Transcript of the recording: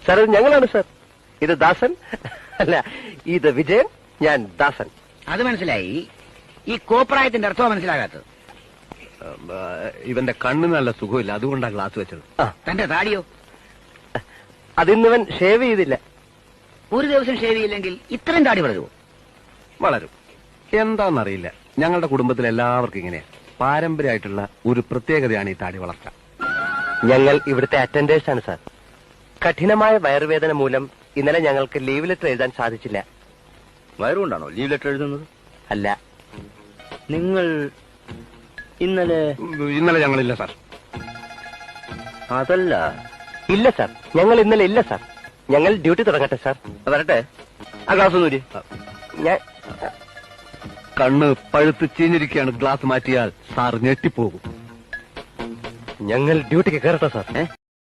Sir ഇത് ഞങ്ങളാണ് sir. ഇത് ദാസൻ, അല്ല ഇത് വിജയൻ, ഞാൻ ദാസൻ. അത് മനസ്സിലായി. ഈ കോപ്രായത്തിന്റെ അർത്ഥം മനസ്സിലാകാത്തത്. ഇവന്റെ കണ്ണിന് നല്ല സുഖമില്ല, അതുകൊണ്ടാണ് ഗ്ലാസ് വെച്ചത്. തന്റെ താടിയോ? അതിന്നിവൻ ഷേവ് ചെയ്തില്ല. ഒരു ദിവസം ഷേവ് ചെയ്യില്ലെങ്കിൽ ഇത്രയും താടി വളരുമോ? വളരും. എന്താണെന്നറിയില്ല, ഞങ്ങളുടെ കുടുംബത്തിൽ എല്ലാവർക്കും ഇങ്ങനെയാ. പാരമ്പര്യമായിട്ടുള്ള ഒരു പ്രത്യേകതയാണ് ഈ താടി വളർച്ച. ഞങ്ങൾ ഇവിടുത്തെ അറ്റൻഡേഴ്സ് ആണ് സാർ. കഠിനമായ വയറുവേദന മൂലം ഇന്നലെ ഞങ്ങൾക്ക് ലീവ് ലെറ്റർ എഴുതാൻ സാധിച്ചില്ല. വയറുകൊണ്ടാണോ ലീവ് ലെറ്റർ എഴുതുന്നത്? അല്ല. നിങ്ങൾ ഇന്നലെ ഞങ്ങളില്ല സാർ. അതല്ല. ഇല്ല സാർ, ഞങ്ങൾ ഇന്നലെ ഇല്ല സാർ. ഞങ്ങൾ ഡ്യൂട്ടി തുടങ്ങട്ടെ സാർ. വരട്ടെ, ആ ഗ്ലാസ് ഒന്നൂരി. ഞാൻ കണ്ണ് പഴുത്ത് ചീഞ്ഞിരിക്കുകയാണ്, ഗ്ലാസ് മാറ്റിയാൽ സാർ ഞെട്ടിപ്പോകും. ഞങ്ങൾ ഡ്യൂട്ടിക്ക് കയറട്ടെ സാർ.